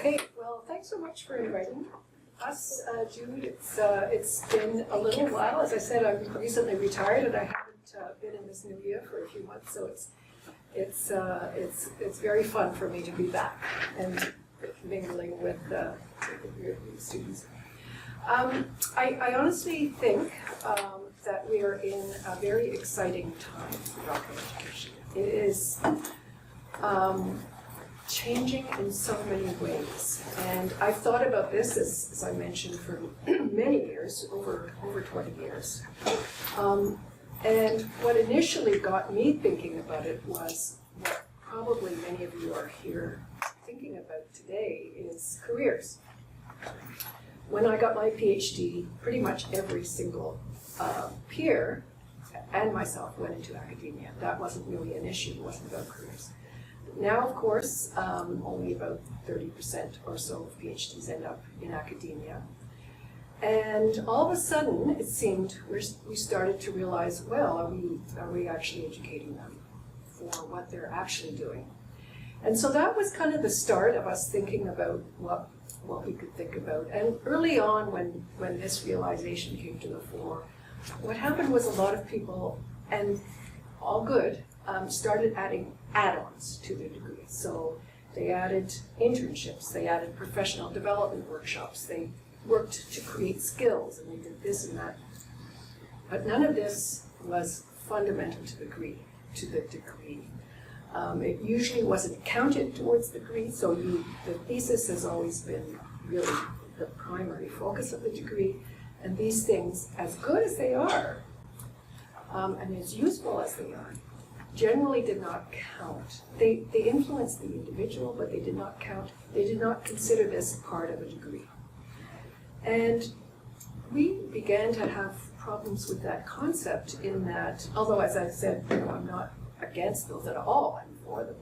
Okay, well, thanks so much for inviting us, Jude. It's been a little while. As I said, I'm recently retired, and I haven't been in this new year for a few months, so it's very fun for me to be back and mingling with your students. I honestly think that we are in a very exciting time for doctoral education. It is changing in so many ways, and I've thought about this, as I mentioned, for many years, over 20 years. And what initially got me thinking about it was what probably many of you are here thinking about today is careers. When I got my PhD, pretty much every single peer and myself went into academia. That wasn't really an issue, it wasn't about careers. Now, of course, only about 30% or so of PhDs end up in academia. And all of a sudden, it seemed we started to realize, well, are we actually educating them for what they're actually doing? And so that was kind of the start of us thinking about what we could think about. And early on, when this realization came to the fore, what happened was a lot of people, and all good, started adding add-ons to their degrees. So they added internships, they added professional development workshops, they worked to create skills, and they did this and that. But none of this was fundamental to the degree. It usually wasn't counted towards the degree, so the thesis has always been really the primary focus of the degree, and these things, as good as they are, and as useful as they are, generally did not count. They influenced the individual, but they did not count. They did not consider this part of a degree. And we began to have problems with that concept in that, although as I said, I'm not against those at all, I'm for them.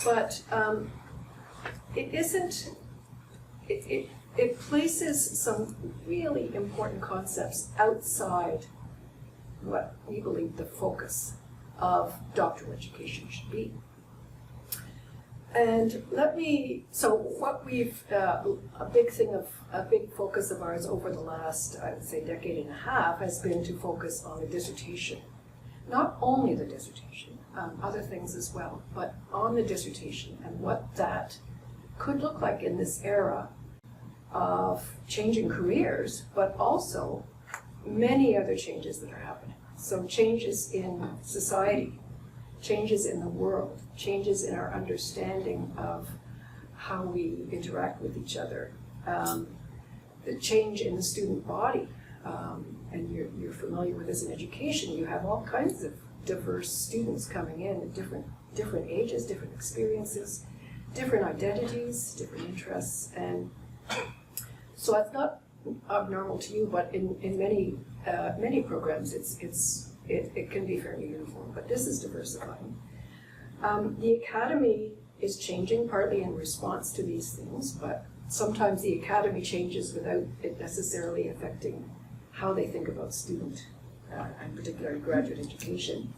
But it places some really important concepts outside what we believe the focus of doctoral education should be. And what we've, a big focus of ours over the last, I would say, decade and a half has been to focus on the dissertation. Not only the dissertation, other things as well, but on the dissertation and what that could look like in this era of changing careers, but also many other changes that are happening. So changes in society, changes in the world, changes in our understanding of how we interact with each other, the change in the student body, and you're familiar with this in education. You have all kinds of diverse students coming in at different ages, different experiences, different identities, different interests, and so it's not abnormal to you, but in many programs it can be fairly uniform, but this is diversifying. The academy is changing partly in response to these things, but sometimes the academy changes without it necessarily affecting how they think about student, and particularly graduate education.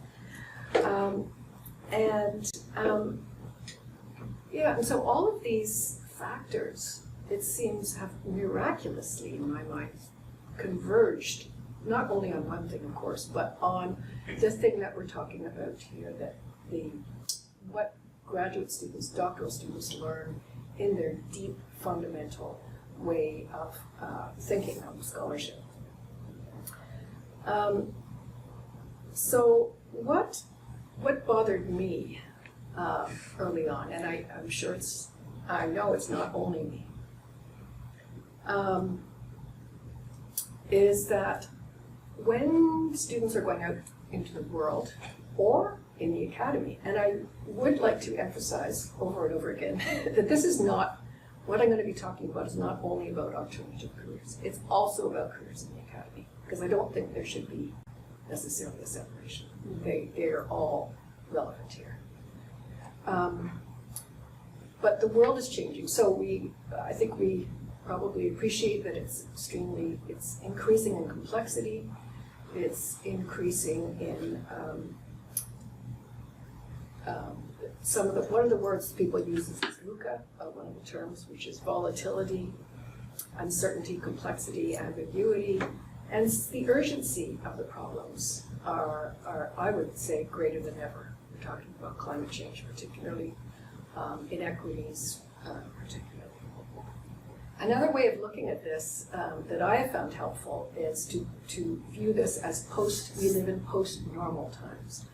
And so all of these factors, it seems, have miraculously, in my mind, converged, not only on one thing, of course, but on the thing that we're talking about here, that what graduate students, doctoral students learn in their deep, fundamental way of thinking of scholarship. So what bothered me early on, and I know it's not only me, is that when students are going out into the world or in the academy, and I would like to emphasize over and over again that this is not, what I'm going to be talking about is not only about alternative careers, it's also about careers in the academy, because I don't think there should be necessarily a separation. They are all relevant here. But the world is changing, so I think we probably appreciate that it's increasing in complexity, it's increasing in one of the words people use is VUCA, one of the terms, which is volatility, uncertainty, complexity, ambiguity, and the urgency of the problems are I would say, greater than ever. We're talking about climate change, particularly inequities, particularly. Another way of looking at this that I have found helpful is to view this as we live in post-normal times.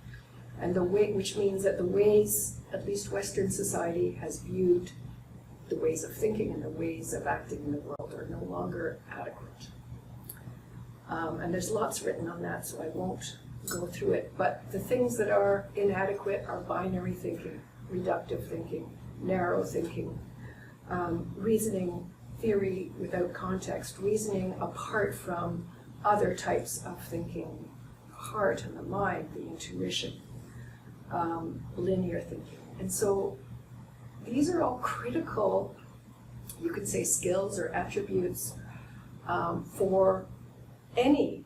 And which means that the ways, at least Western society has viewed the ways of thinking and the ways of acting in the world are no longer adequate. And there's lots written on that, so I won't go through it. But the things that are inadequate are binary thinking, reductive thinking, narrow thinking, reasoning, theory without context, reasoning apart from other types of thinking, the heart and the mind, the intuition, linear thinking. And so these are all critical, you could say, skills or attributes for any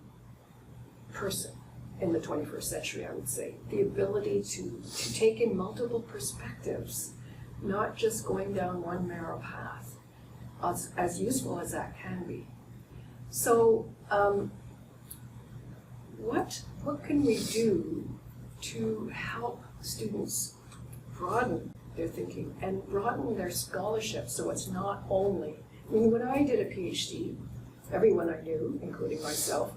person in the 21st century, I would say. The ability to take in multiple perspectives, not just going down one narrow path, as useful as that can be. So what can we do to help students broaden their thinking and broaden their scholarship so it's not only, I mean, when I did a PhD, everyone I knew, including myself,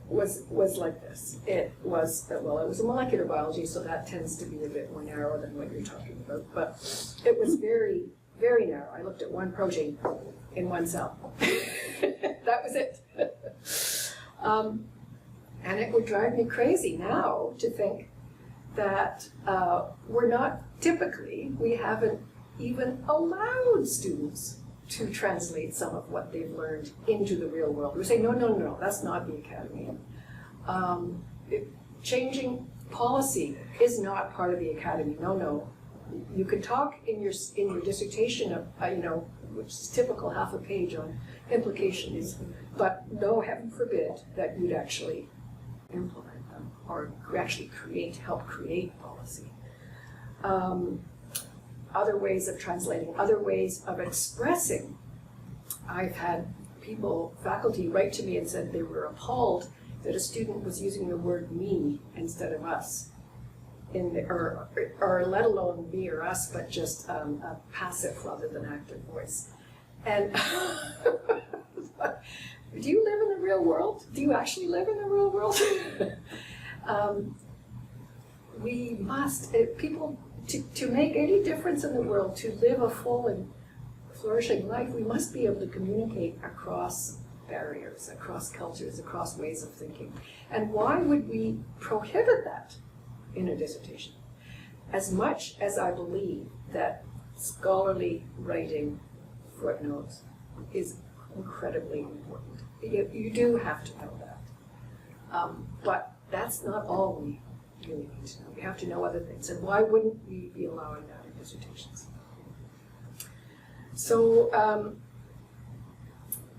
was like this. It was a molecular biology, so that tends to be a bit more narrow than what you're talking about, but it was very, very narrow. I looked at one protein in one cell. That was it. And it would drive me crazy now to think that we haven't even allowed students to translate some of what they've learned into the real world. We say, no, that's not the academy. Changing policy is not part of the academy. No. You can talk in your dissertation of, which is typical half a page on implications, but no, heaven forbid that you'd actually implement them or actually help create policy. Other ways of translating, other ways of expressing. I've had faculty write to me and said they were appalled that a student was using the word me instead of us, or let alone me or us, but just a passive rather than active voice. And do you live in the real world? Do you actually live in the real world? We must, to make any difference in the world, to live a full and flourishing life, we must be able to communicate across barriers, across cultures, across ways of thinking. And why would we prohibit that in a dissertation? As much as I believe that scholarly writing, footnotes, is incredibly important. You do have to know that. But that's not all we really need to know. We have to know other things. And why wouldn't we be allowing that in dissertations? So,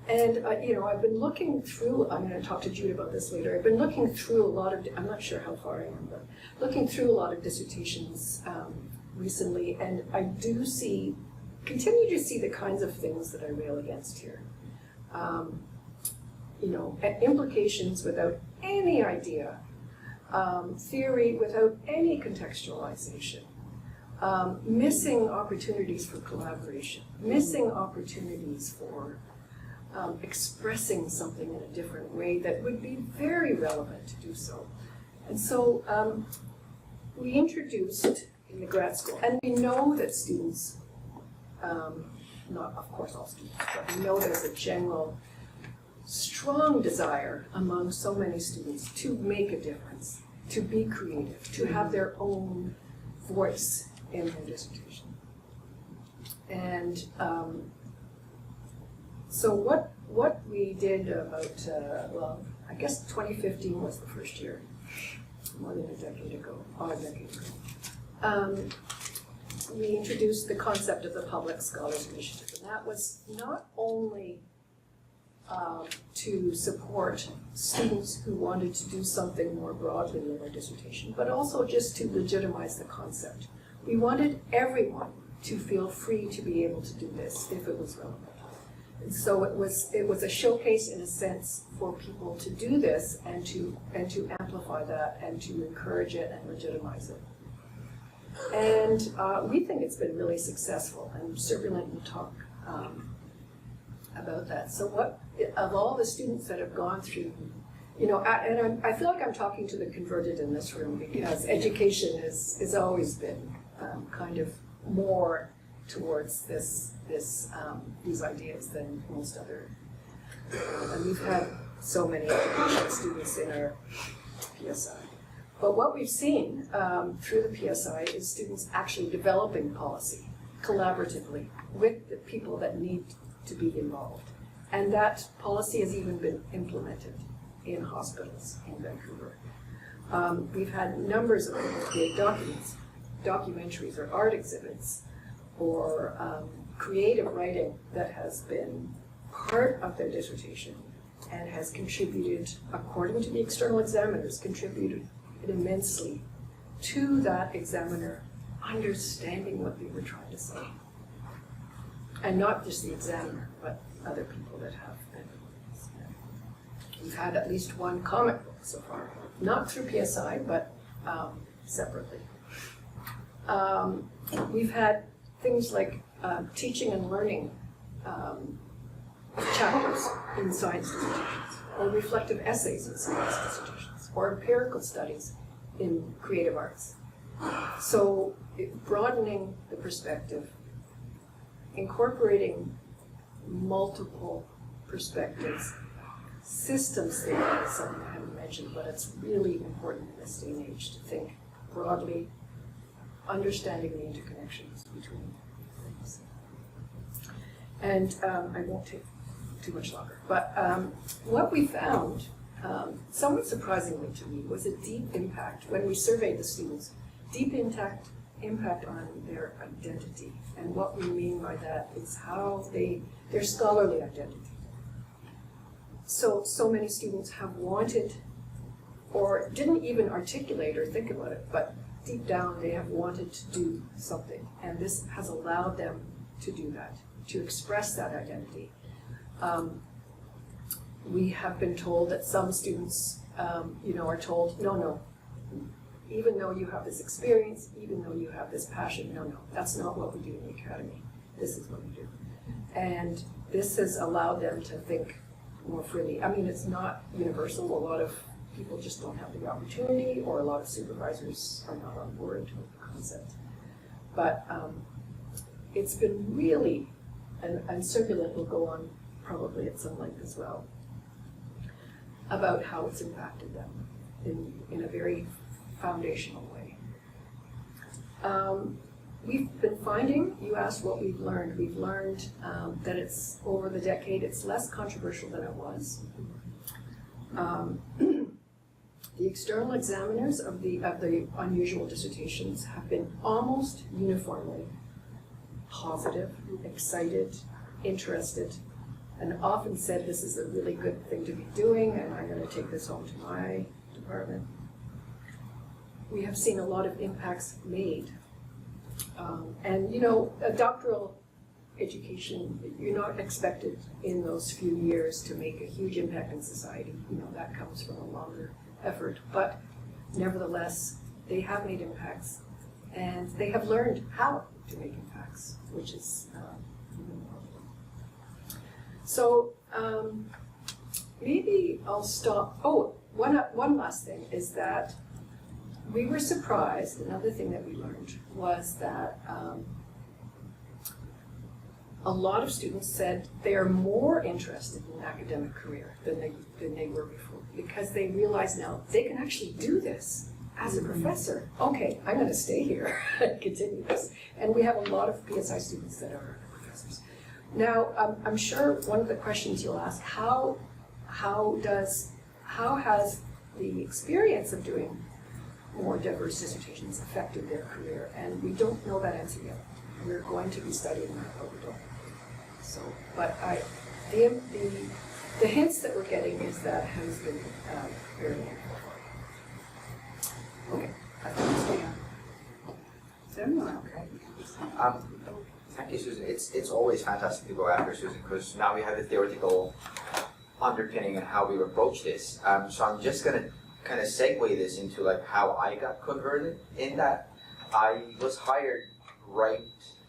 I've been looking through, I'm going to talk to Jude about this later, I've been looking through a lot of, I'm not sure how far I am, but looking through a lot of dissertations recently, and I do continue to see the kinds of things that I rail against here. Implications without any idea, theory without any contextualization, missing opportunities for collaboration, missing opportunities for expressing something in a different way that would be very relevant to do so. And so we introduced in the grad school, and we know that students, not of course all students, but we know there's a general strong desire among so many students to make a difference, to be creative, to have their own voice in their dissertation. And so what we did about, I guess 2015 was the first year, more than a decade ago. We introduced the concept of the Public Scholars Initiative, and that was not only to support students who wanted to do something more broadly in their dissertation, but also just to legitimize the concept. We wanted everyone to feel free to be able to do this if it was relevant. And so it was a showcase in a sense for people to do this and to amplify that and to encourage it and legitimize it. And we think it's been really successful, and Serpulent will talk about that. So of all the students that have gone through, I feel like I'm talking to the converted in this room, because education has always been kind of more towards these ideas than most other. And we've had so many education students in our PSI. But what we've seen through the PSI is students actually developing policy collaboratively with the people that need to be involved. And that policy has even been implemented in hospitals in Vancouver. We've had numbers of people create documentaries or art exhibits or creative writing that has been part of their dissertation and has contributed, according to the external examiners, contributed immensely to that examiner understanding what they were trying to say. And not just the examiner, but other people that have been. We've had at least one comic book so far, not through PSI, but separately. We've had things like teaching and learning chapters in science dissertations, or reflective essays in science dissertations, or empirical studies in creative arts. So broadening the perspective, incorporating multiple perspectives, systems thinking is something I haven't mentioned, but it's really important in this day and age to think broadly, understanding the interconnections between things. And I won't take too much longer, but what we found, somewhat surprisingly to me, was a deep impact when we surveyed the students, deep impact on their identity. And what we mean by that is how their scholarly identity. So many students have wanted, or didn't even articulate or think about it, but deep down they have wanted to do something. And this has allowed them to do that, to express that identity. We have been told that some students, are told, no, even though you have this experience, even though you have this passion, no, that's not what we do in the academy. This is what we do. And this has allowed them to think more freely. I mean, it's not universal. A lot of people just don't have the opportunity, or a lot of supervisors are not on board with the concept. But it's been really, and Serpulent will go on probably at some length as well, about how it's impacted them in a very foundational way. We've been finding, you asked what we've learned. We've learned that it's, over the decade, it's less controversial than it was. The external examiners of the unusual dissertations have been almost uniformly positive, excited, interested, and often said this is a really good thing to be doing, and I'm going to take this home to my department. We have seen a lot of impacts made. And a doctoral education, you're not expected in those few years to make a huge impact in society. That comes from a longer effort. But nevertheless, they have made impacts, and they have learned how to make impacts, which is even more. So maybe I'll stop. Oh, one last thing is that we were surprised. Another thing that we learned was that a lot of students said they are more interested in an academic career than they were before, because they realize now they can actually do this as a professor. Okay, I'm going to stay here and continue this. And we have a lot of PSI students that are professors. Now, I'm sure one of the questions you'll ask, how has the experience of doing more diverse dissertations affected their career? And we don't know that answer yet. We're going to be studying that, but we don't. So, but the hints that we're getting is that has been very helpful. Okay, I think I'll stay on. Okay. Thank you, Susan. It's always fantastic to go after Susan because now we have the theoretical underpinning and how we approach this. So I'm just going to kind of segue this into like how I got converted in that. I was hired right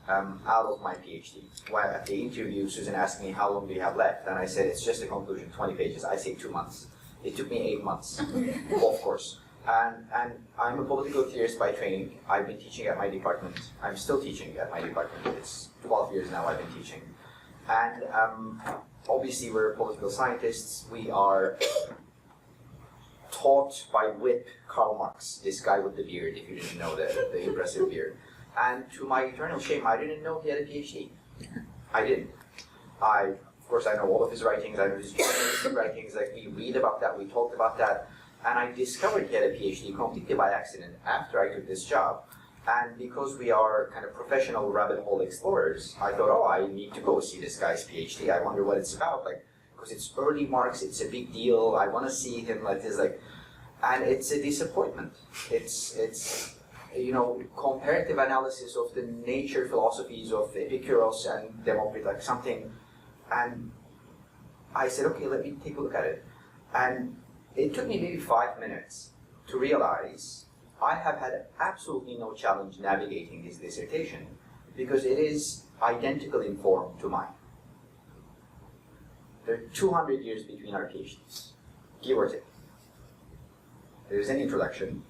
out of my PhD. While at the interview, Susan asked me, how long do you have left? And I said, it's just a conclusion, 20 pages. I say 2 months. It took me 8 months, of course. And I'm a political theorist by training. I've been teaching at my department. I'm still teaching at my department. It's 12 years now I've been teaching. And obviously we're political scientists. We are taught by Whip Karl Marx, this guy with the beard, if you didn't know the impressive beard. And to my eternal shame, I didn't know he had a PhD. I didn't. Of course, I know all of his writings. I know his journalistic writings. Like, we read about that, we talked about that. And I discovered he had a PhD completely by accident after I took this job. And because we are kind of professional rabbit hole explorers, I thought, oh, I need to go see this guy's PhD. I wonder what it's about. Like, because it's early Marx, it's a big deal. I want to see him like this, like, and it's a disappointment. It's you know, comparative analysis of the nature philosophies of Epicurus and Democritus, like something. And I said, okay, let me take a look at it. And it took me maybe 5 minutes to realize I have had absolutely no challenge navigating this dissertation because it is identical in form to mine. There are 200 years between our PhDs, give or take. There's an introduction,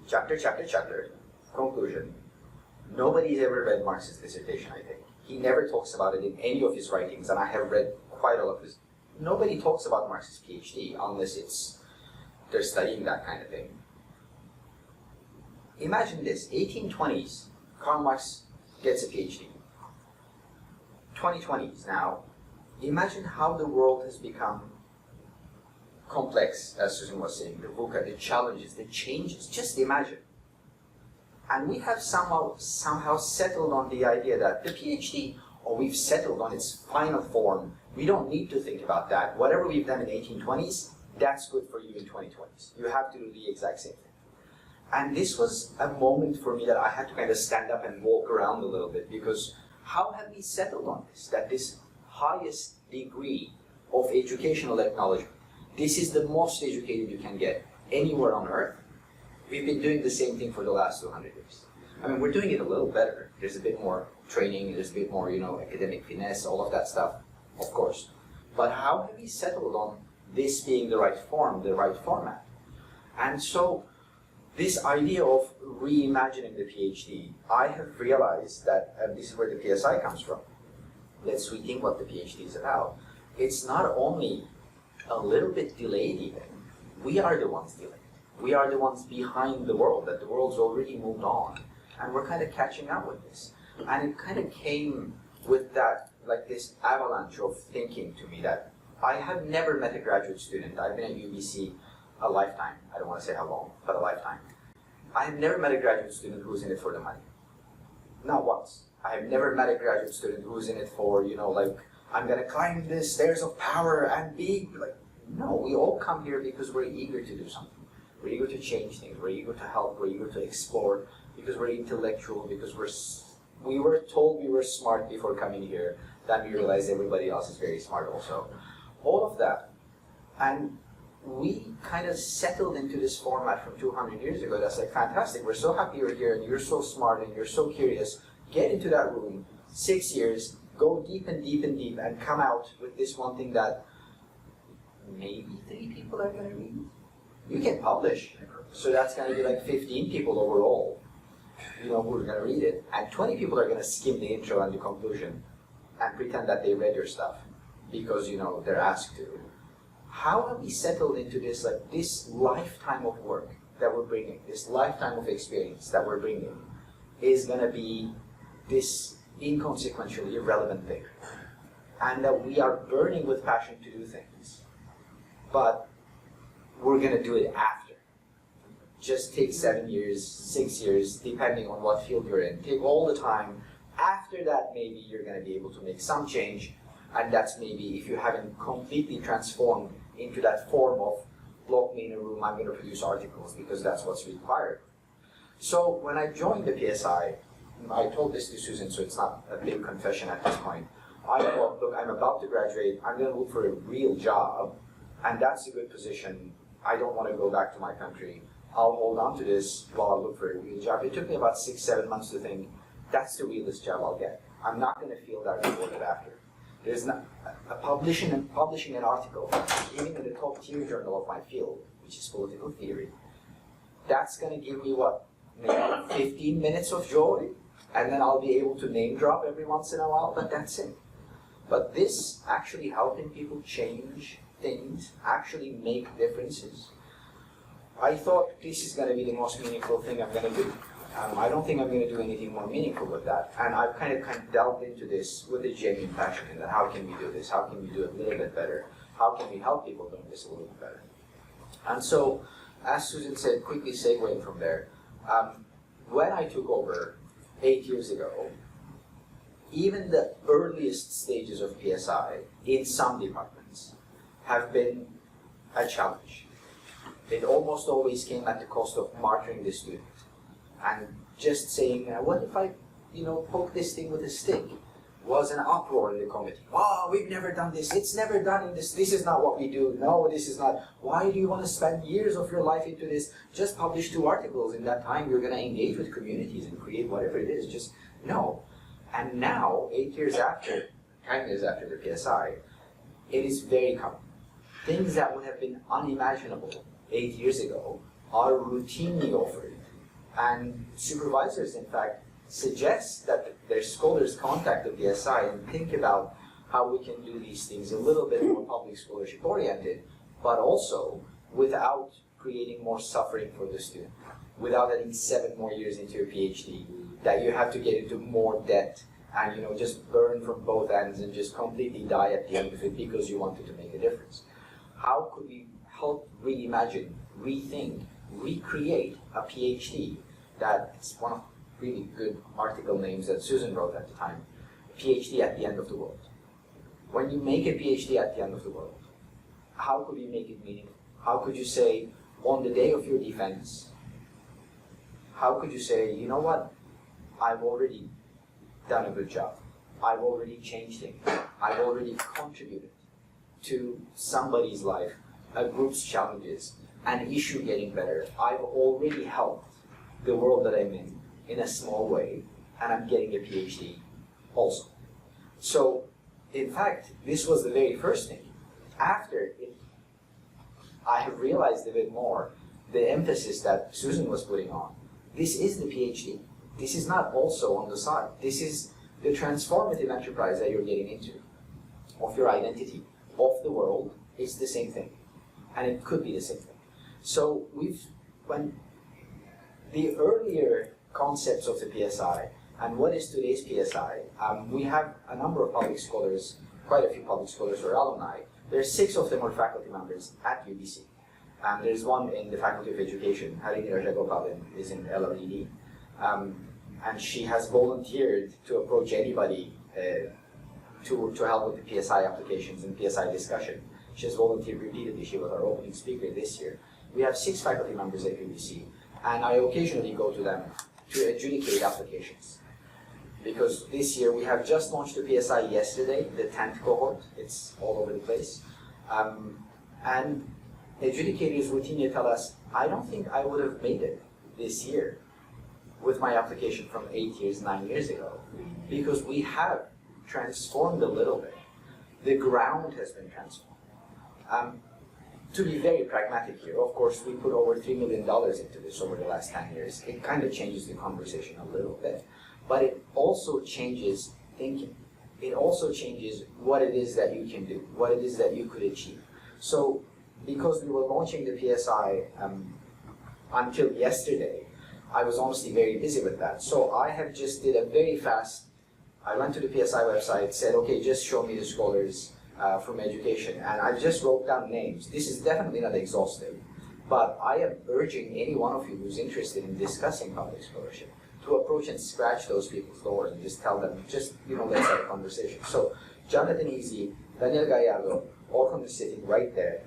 chapter, conclusion. Nobody's ever read Marx's dissertation, I think. He never talks about it in any of his writings, and I have read quite a lot of his. Nobody talks about Marx's PhD unless they're studying that kind of thing. Imagine this, 1820s, Karl Marx gets a PhD. 2020s now, imagine how the world has become complex, as Susan was saying, the VUCA, the challenges, the changes, just imagine. And we have somehow settled on the idea that the PhD, or we've settled on its final form, we don't need to think about that. Whatever we've done in the 1820s, that's good for you in 2020s. You have to do the exact same thing. And this was a moment for me that I had to kind of stand up and walk around a little bit, because how have we settled on this? That this highest degree of educational acknowledgement, this is the most educated you can get anywhere on earth. We've been doing the same thing for the last 200 years. I mean, we're doing it a little better. There's a bit more training, there's a bit more, you know, academic finesse, all of that stuff, of course. But how have we settled on this being the right form, the right format? And so, this idea of reimagining the PhD, I have realized that, and this is where the PSI comes from, let's rethink what the PhD is about. It's not only a little bit delayed even, we are the ones delayed. We are the ones behind the world, that the world's already moved on. And we're kind of catching up with this. And it kind of came with that, like this avalanche of thinking to me that I have never met a graduate student. I've been at UBC a lifetime. I don't want to say how long, but a lifetime. I have never met a graduate student who's in it for the money. Not once. I have never met a graduate student who's in it for, you know, like, I'm going to climb the stairs of power and be, like, no, we all come here because we're eager to do something. We're eager to change things, we're eager to help, we're eager to explore, because we're intellectual, because we were told we were smart before coming here, then we realized everybody else is very smart also. All of that. And we kind of settled into this format from 200 years ago. That's like, fantastic, we're so happy you're here, and you're so smart, and you're so curious. Get into that room, 6 years, go deep and deep and deep, and come out with this one thing that maybe 3 people are going to read. You can publish, so that's going to be like 15 people overall, you know, who are going to read it, and 20 people are going to skim the intro and the conclusion and pretend that they read your stuff because, you know, they're asked to. How have we settled into this, like, this lifetime of work that we're bringing, this lifetime of experience that we're bringing is going to be this inconsequential, irrelevant thing, and that we are burning with passion to do things, but we're going to do it after. Just take 7 years, 6 years, depending on what field you're in. Take all the time. After that, maybe you're going to be able to make some change, and that's maybe if you haven't completely transformed into that form of lock me in a room, I'm going to produce articles, because that's what's required. So when I joined the PSI, I told this to Susan, so it's not a big confession at this point. I thought, look, I'm about to graduate, I'm going to look for a real job, and that's a good position. I don't want to go back to my country. I'll hold on to this while I look for a real job. It took me about 6-7 months to think, that's the realest job I'll get. I'm not going to feel that rewarded after. There's not publishing an article, even in the top tier journal of my field, which is political theory. That's going to give me what, maybe 15 minutes of joy, and then I'll be able to name drop every once in a while, but that's it. But this actually helping people change things, actually make differences, I thought this is going to be the most meaningful thing I'm going to do. I don't think I'm going to do anything more meaningful with that. And I've kind of delved into this with a genuine passion in that. How can we do this? How can we do it a little bit better? How can we help people doing this a little bit better? And so, as Susan said, quickly segueing from there, when I took over 8 years ago, even the earliest stages of PSI in some departments have been a challenge. It almost always came at the cost of martyring the student and just saying, what if I, poke this thing with a stick? Was an uproar in the committee. Oh, we've never done this. It's never done in this. This is not what we do. No, this is not. Why do you want to spend years of your life into this? Just publish 2 articles. In that time, you're going to engage with communities and create whatever it is. Just no. And now, 8 years after, 10 years after the PSI, it is very common. Things that would have been unimaginable 8 years ago are routinely offered. And supervisors, in fact, suggest that their scholars contact the PSI and think about how we can do these things a little bit more public scholarship oriented, but also without creating more suffering for the student, without adding 7 more years into your PhD, that you have to get into more debt and just burn from both ends and just completely die at the end of it because you wanted to make a difference. How could we help reimagine, rethink, recreate a PhD that's one of really good article names that Susan wrote at the time, PhD at the end of the world. When you make a PhD at the end of the world, how could you make it meaningful? How could you say, on the day of your defense, how could you say, you know what, I've already done a good job. I've already changed things. I've already contributed to somebody's life, a group's challenges, an issue getting better. I've already helped the world that I'm in a small way, and I'm getting a PhD also. So, in fact, this was the very first thing. After it, I have realized a bit more the emphasis that Susan was putting on. This is the PhD. This is not also on the side. This is the transformative enterprise that you're getting into, of your identity, of the world. It's the same thing, and it could be the same thing. So when the earlier concepts of the PSI and what is today's PSI, we have a number of public scholars, quite a few public scholars or alumni. There's 6 of them are faculty members at UBC. There's one in the Faculty of Education, Harini Rajagopal is in LLED. And she has volunteered to approach anybody to help with the PSI applications and PSI discussion. She has volunteered repeatedly. She was our opening speaker this year. We have 6 faculty members at UBC, and I occasionally go to them to adjudicate applications. Because this year we have just launched the PSI yesterday, the 10th cohort. It's all over the place. And adjudicators routinely tell us, I don't think I would have made it this year with my application from 8 years, 9 years ago, because we have transformed a little bit. The ground has been transformed. To be very pragmatic here, of course, we put over $3 million into this over the last 10 years. It kind of changes the conversation a little bit, but it also changes thinking. It also changes what it is that you can do, what it is that you could achieve. So, because we were launching the PSI until yesterday, I was honestly very busy with that. So I have just did a very fast, I went to the PSI website, said, okay, just show me the scholars from education. And I just wrote down names. This is definitely not exhaustive, but I am urging any one of you who's interested in discussing public scholarship to approach and scratch those people's doors and just tell them, let's have a conversation. So Jonathan Easy, Daniel Gallardo, all of them sitting right there.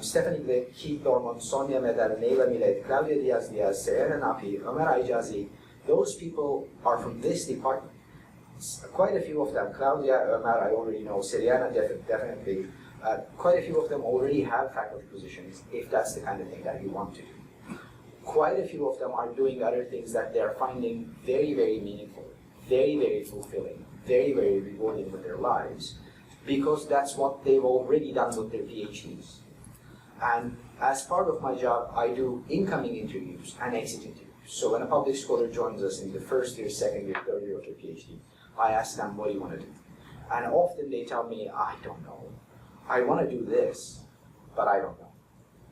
Stephanie Glick, Keith Dormont, Sonia Medal, Neila Millet, Claudia Diaz, Serena Napi, Omer Aijazi, those people are from this department. Quite a few of them, Claudia, Omer, I already know, Seriana definitely, quite a few of them already have faculty positions, if that's the kind of thing that you want to do. Quite a few of them are doing other things that they're finding very, very meaningful, very, very fulfilling, very, very rewarding with their lives, because that's what they've already done with their PhDs. And as part of my job, I do incoming interviews and exit interviews. So when a public scholar joins us in the first year, second year, third year of their PhD, I ask them, what do you want to do? And often they tell me, I don't know. I want to do this, but I don't know.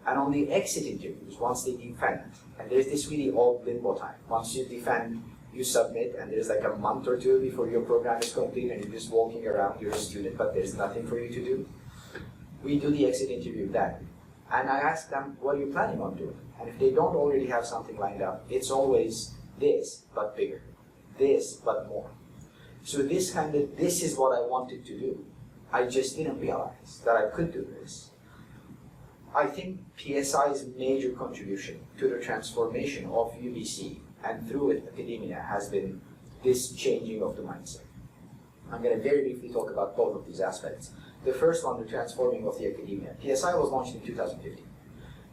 And on the exit interviews, once they defend, and there's this really odd limbo time. Once you defend, you submit, and there's like a month or two before your program is complete, and you're just walking around, you're a student, but there's nothing for you to do. We do the exit interview then. And I ask them, what are you planning on doing? And if they don't already have something lined up, it's always this, but bigger. This, but more. So this is what I wanted to do. I just didn't realize that I could do this. I think PSI's major contribution to the transformation of UBC and through it academia has been this changing of the mindset. I'm going to very briefly talk about both of these aspects. The first one, the transforming of the academia. PSI was launched in 2015.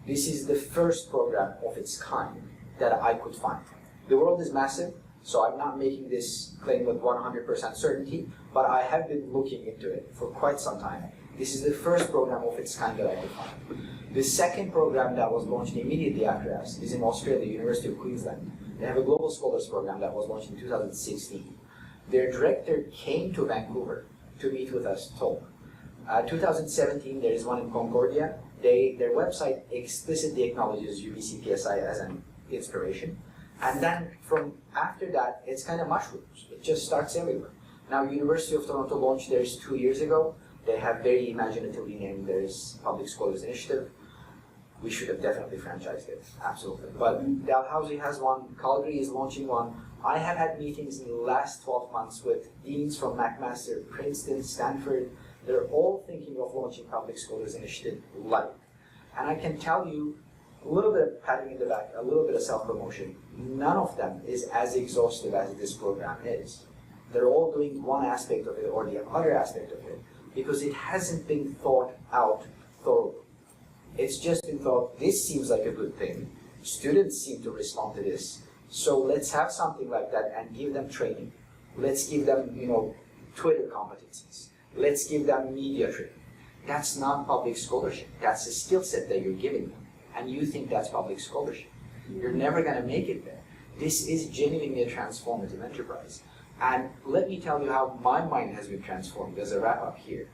This is the first program of its kind that I could find. The world is massive, so I'm not making this claim with 100% certainty, but I have been looking into it for quite some time. This is the first program of its kind that I could find. The second program that was launched immediately after us is in Australia, University of Queensland. They have a Global Scholars Program that was launched in 2016. Their director came to Vancouver to meet with us to talk. 2017, there is one in Concordia. Their website explicitly acknowledges UBC PSI as an inspiration. And then from after that, it's kind of mushrooms. It just starts everywhere. Now, University of Toronto launched theirs 2 years ago. They have very imaginatively named theirs Public Scholars Initiative. We should have definitely franchised it, absolutely. But Dalhousie has one, Calgary is launching one. I have had meetings in the last 12 months with deans from McMaster, Princeton, Stanford. They're all thinking of launching Public Scholars Initiative live. And I can tell you, a little bit of patting in the back, a little bit of self-promotion, none of them is as exhaustive as this program is. They're all doing one aspect of it or the other aspect of it because it hasn't been thought out thoroughly. It's just been thought, this seems like a good thing. Students seem to respond to this. So let's have something like that and give them training. Let's give them, Twitter competencies. Let's give them media training. That's not public scholarship. That's a skill set that you're giving them. And you think that's public scholarship. You're never going to make it there. This is genuinely a transformative enterprise. And let me tell you how my mind has been transformed as a wrap-up here.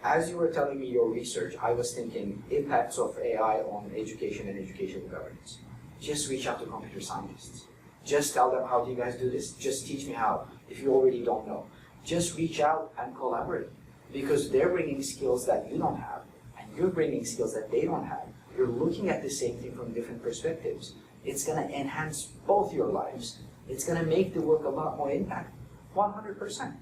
As you were telling me your research, I was thinking impacts of AI on education and educational governance. Just reach out to computer scientists. Just tell them, how do you guys do this? Just teach me how, if you already don't know. Just reach out and collaborate. Because they're bringing skills that you don't have, and you're bringing skills that they don't have. You're looking at the same thing from different perspectives. It's going to enhance both your lives. It's going to make the work a lot more impactful. 100%.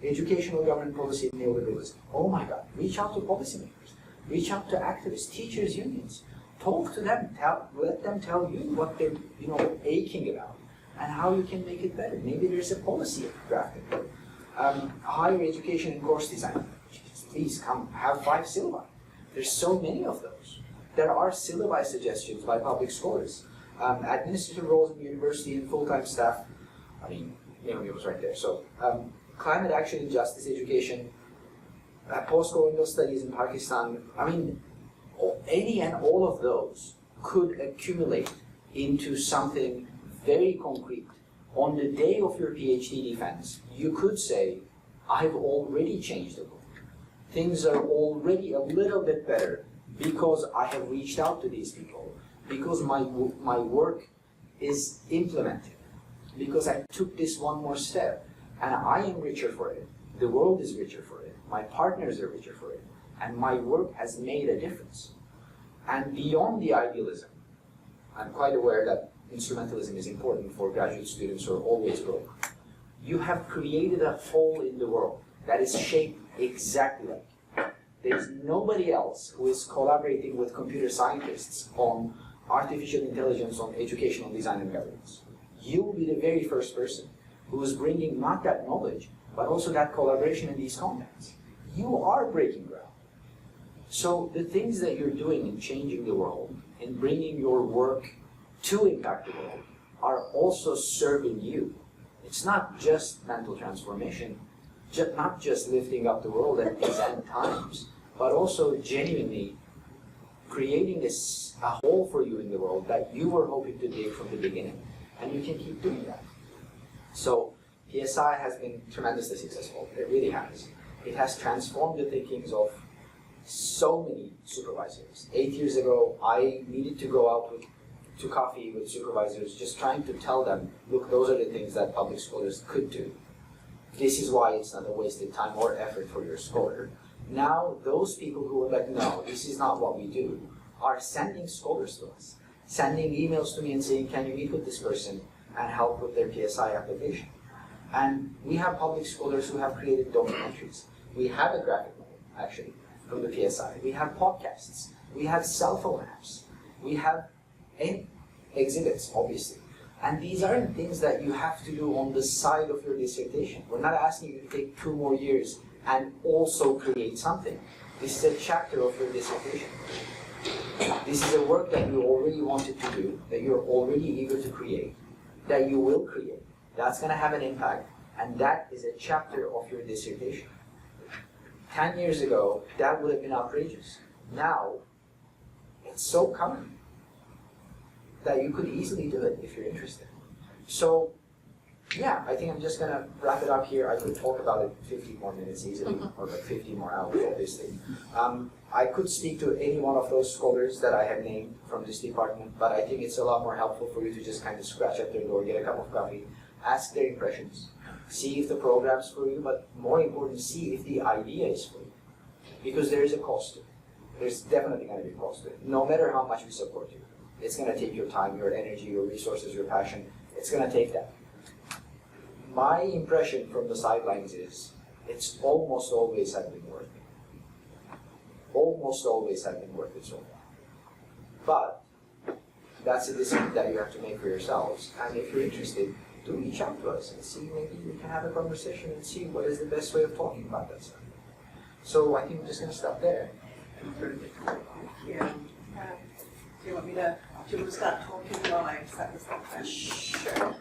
Educational government policy and neoliberalism. Oh my God. Reach out to policymakers. Reach out to activists, teachers, unions. Talk to them. Let them tell you what they're aching about and how you can make it better. Maybe there's a policy drafted. Higher education and course design. Please come, have 5 syllabi. There's so many of those. There are syllabi suggestions by public scholars. Administrative roles in university and full-time staff. I mean, it was right there. So, climate action and justice education, post-colonial studies in Pakistan. I mean, any and all of those could accumulate into something very concrete. On the day of your PhD defense, you could say, I've already changed the world. Things are already a little bit better because I have reached out to these people, because my work is implemented, because I took this one more step, and I am richer for it. The world is richer for it. My partners are richer for it. And my work has made a difference. And beyond the idealism, I'm quite aware that instrumentalism is important for graduate students who are always growing. You have created a hole in the world that is shaped exactly like you. There's nobody else who is collaborating with computer scientists on artificial intelligence on educational design and governance. You will be the very first person who is bringing not that knowledge, but also that collaboration in these contexts. You are breaking ground. So the things that you're doing in changing the world, in bringing your work to impact the world, are also serving you. It's not just mental transformation, not just lifting up the world at these end times, but also genuinely creating a hole for you in the world that you were hoping to dig from the beginning. And you can keep doing that. So PSI has been tremendously successful. It really has. It has transformed the thinkings of so many supervisors. 8 years ago, I needed to go out to coffee with supervisors, just trying to tell them, look, those are the things that public scholars could do. This is why it's not a wasted time or effort for your scholar. Now, those people who are like, no, this is not what we do, are sending scholars to us, sending emails to me and saying, can you meet with this person and help with their PSI application? And we have public scholars who have created documentaries. We have a graphic novel, actually, from the PSI. We have podcasts. We have cell phone apps. We have exhibits, obviously. And these aren't things that you have to do on the side of your dissertation. We're not asking you to take 2 more years and also create something. This is a chapter of your dissertation. This is a work that you already wanted to do, that you're already eager to create, that you will create. That's going to have an impact, and that is a chapter of your dissertation. 10 years ago, that would have been outrageous. Now, it's so common that you could easily do it if you're interested. So, yeah, I think I'm just going to wrap it up here. I could talk about it 50 more minutes easily, or like 50 more hours, obviously. I could speak to any one of those scholars that I have named from this department, but I think it's a lot more helpful for you to just kind of scratch at their door, get a cup of coffee, ask their impressions, see if the program's for you, but more important, see if the idea is for you. Because there is a cost to it. There's definitely going to be a cost to it, no matter how much we support you. It's going to take your time, your energy, your resources, your passion. It's going to take that. My impression from the sidelines is it's almost always have been worth it. Almost always have been worth it so far. But that's a decision that you have to make for yourselves. And if you're interested, do reach out to us and see, maybe we can have a conversation and see what is the best way of talking about that stuff. So I think we're just going to stop there. Yeah. Do you want me to start talking while I set this up? Sure.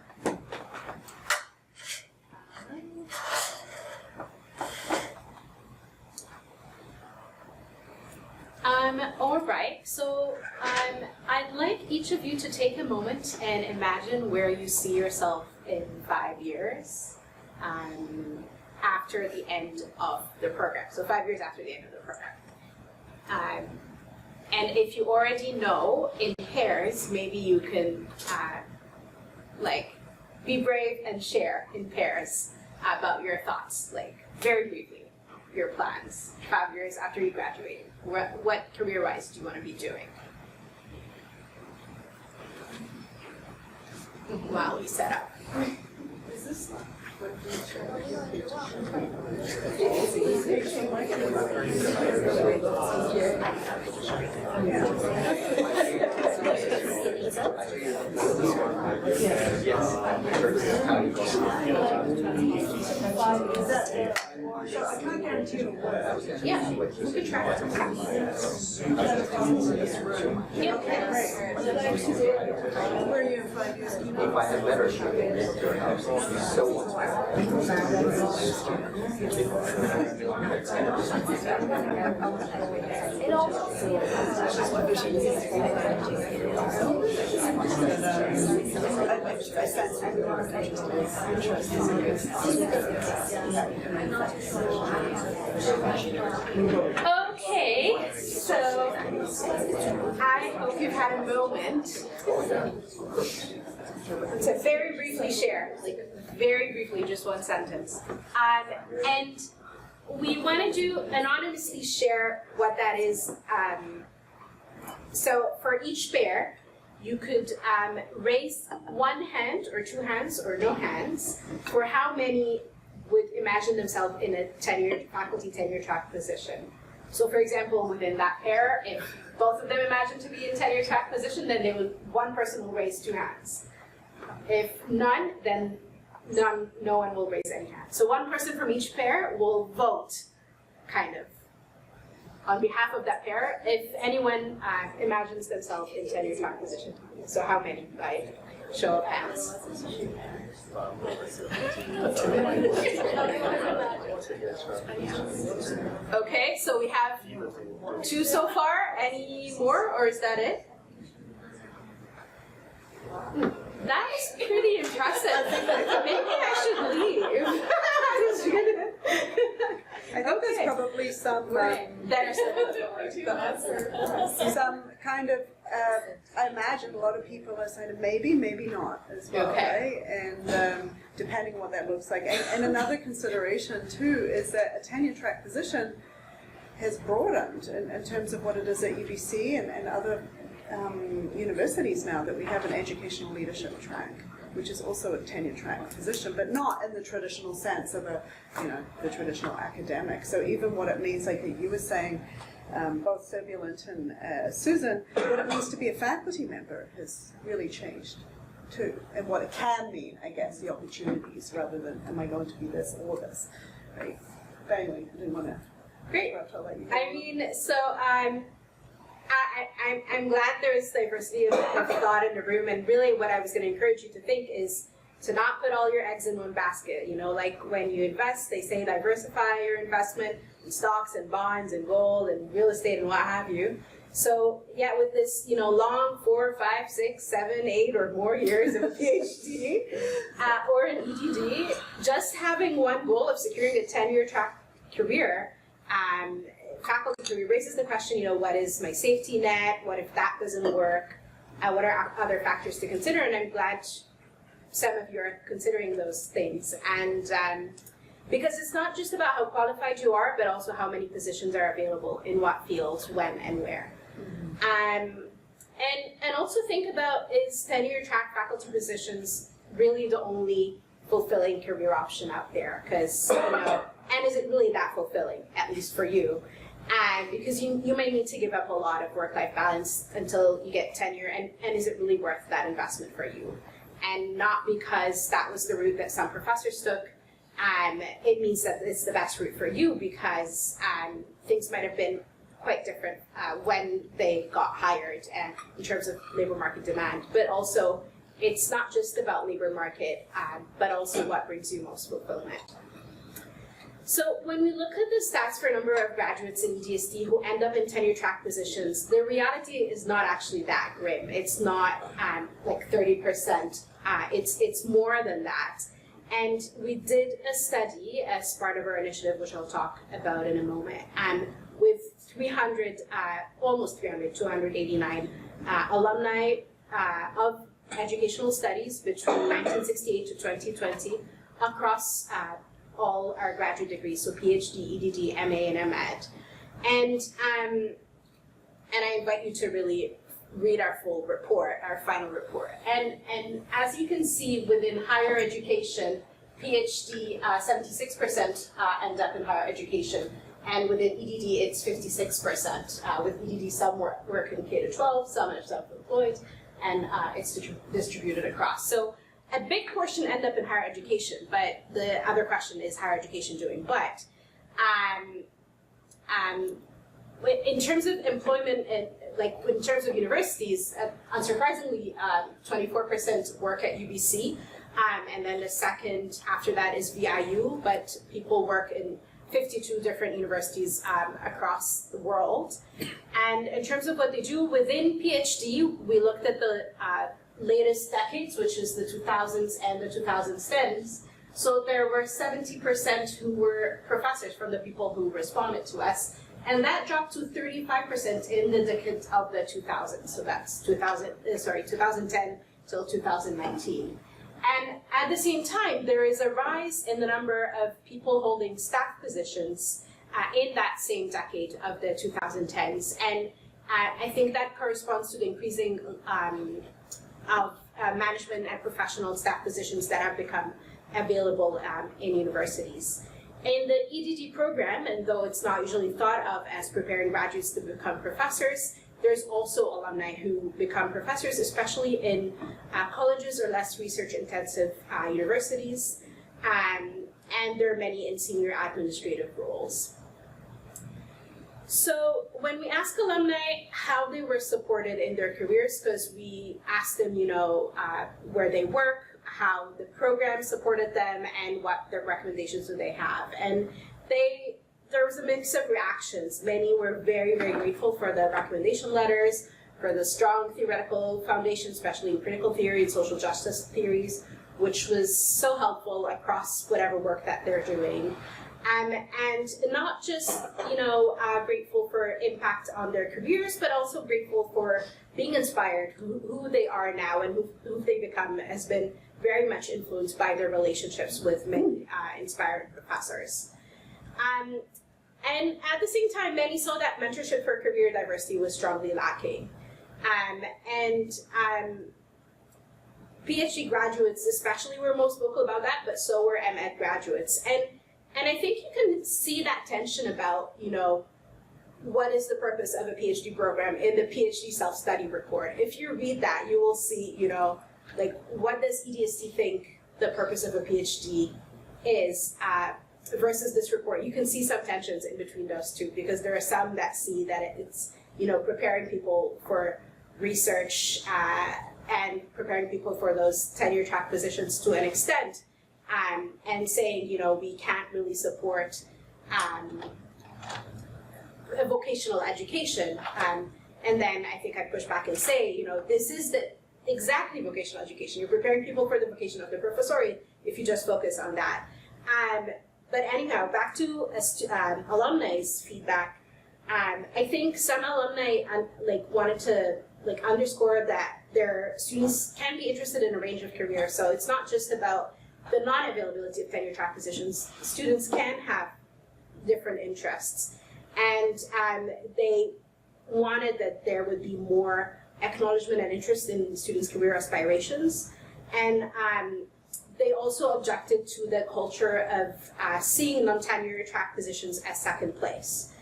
All right, so I'd like each of you to take a moment and imagine where you see yourself in 5 years after the end of the program. So 5 years after the end of the program. And if you already know in pairs, maybe you can be brave and share in pairs about your thoughts, very briefly. Your plans 5 years after you graduate. What career-wise do you want to be doing? While we set up. Is this I can't guarantee you Yeah, we could try it. Yep. Where are you in 5 years? If I have better so I sense everyone's interest is Okay, so I hope you've had a moment to very briefly share, very briefly, just one sentence. And we want to anonymously share what that is. So for each pair, you could raise one hand or two hands or no hands for how many would imagine themselves in a faculty tenure track position. So for example, within that pair, if both of them imagine to be in tenure track position, then one person will raise 2 hands. If none, then no one will raise any hands. So one person from each pair will vote, kind of, on behalf of that pair, if anyone imagines themselves in tenure track position. So how many, by show of hands? Okay, so we have 2 so far. Any more, or is that it? That is pretty impressive. Maybe I should leave. I think there's probably some some kind of I imagine a lot of people are saying maybe, maybe not as well, Okay. right? And depending what that looks like. And another consideration too is that a tenure track position has broadened in terms of what it is at UBC and other universities now, that we have an educational leadership track, which is also a tenure track position, but not in the traditional sense of the traditional academic. So even what it means, like you were saying, both Sibulant and Susan, what it means to be a faculty member has really changed too, and what it can mean, I guess, the opportunities, rather than am I going to be this or this, right? But anyway, I didn't want to. Great. I'll let you go. I mean, so I'm glad there's diversity of thought in the room, and really what I was going to encourage you to think is to not put all your eggs in one basket. You know, like when you invest, they say diversify your investment in stocks and bonds and gold and real estate and what have you. So yeah, with this, long 4, 5, 6, 7, 8 or more years of a PhD or an EDD, just having one goal of securing a tenure track career, faculty career, raises the question, what is my safety net? What if that doesn't work? What are other factors to consider? And I'm glad some of you are considering those things. And because it's not just about how qualified you are, but also how many positions are available in what fields, when, and where. And also think about, is tenure track faculty positions really the only fulfilling career option out there? Because, and is it really that fulfilling, at least for you? Because you may need to give up a lot of work-life balance until you get tenure, and is it really worth that investment for you? And not because that was the route that some professors took, it means that it's the best route for you, because things might have been quite different when they got hired in terms of labor market demand. But also, it's not just about labor market, but also what brings you most fulfillment. So when we look at the stats for a number of graduates in EDST who end up in tenure track positions, the reality is not actually that grim. It's not like 30%. It's more than that. And we did a study as part of our initiative, which I'll talk about in a moment, with 289 alumni of educational studies between 1968 to 2020 across all our graduate degrees, so PhD, EDD, MA, and MEd. And I invite you to really read our full report, our final report. And as you can see, within higher education, PhD, 76% end up in higher education. And within EDD, it's 56%. With EDD, some work in K-12, some are self-employed, and it's distributed across. So a big portion end up in higher education, but the other question is higher education doing what? In terms of employment, and in terms of universities, unsurprisingly, 24% work at UBC, and then the second after that is VIU, but people work in 52 different universities across the world. And in terms of what they do within PhD, we looked at the latest decades, which is the 2000s and the 2010s. So there were 70% who were professors from the people who responded to us, and that dropped to 35% in the decade of the 2000s. So that's 2010 till 2019. And at the same time, there is a rise in the number of people holding staff positions in that same decade of the 2010s. And I think that corresponds to the increasing of management and professional staff positions that have become available in universities. In the EDT program, and though it's not usually thought of as preparing graduates to become professors, there's also alumni who become professors, especially in colleges or less research-intensive universities, and there are many in senior administrative roles. So when we ask alumni how they were supported in their careers, because we asked them, where they work, how the program supported them, and what their recommendations do they have. And there was a mix of reactions. Many were very, very grateful for the recommendation letters, for the strong theoretical foundation, especially in critical theory and social justice theories, which was so helpful across whatever work that they're doing. And not just, grateful for impact on their careers, but also grateful for being inspired. Who they are now and who they become has been very much influenced by their relationships with many inspired professors. And at the same time, many saw that mentorship for career diversity was strongly lacking. PhD graduates especially were most vocal about that, but so were MEd graduates. And I think you can see that tension about, what is the purpose of a PhD program in the PhD self-study report. If you read that, you will see, what does EDST think the purpose of a PhD is versus this report. You can see some tensions in between those two, because there are some that see that it's, preparing people for research and preparing people for those tenure track positions to an extent, and saying, we can't really support a vocational education. And then I think I push back and say, this is exactly vocational education. You're preparing people for the vocation of the professoriate if you just focus on that. But anyhow, back to alumni's feedback. I think some alumni wanted to underscore that their students can be interested in a range of careers. So it's not just about the non-availability of tenure track positions. Students can have different interests, and they wanted that there would be more acknowledgement and interest in students' career aspirations, and they also objected to the culture of seeing non-tenure track positions as second place.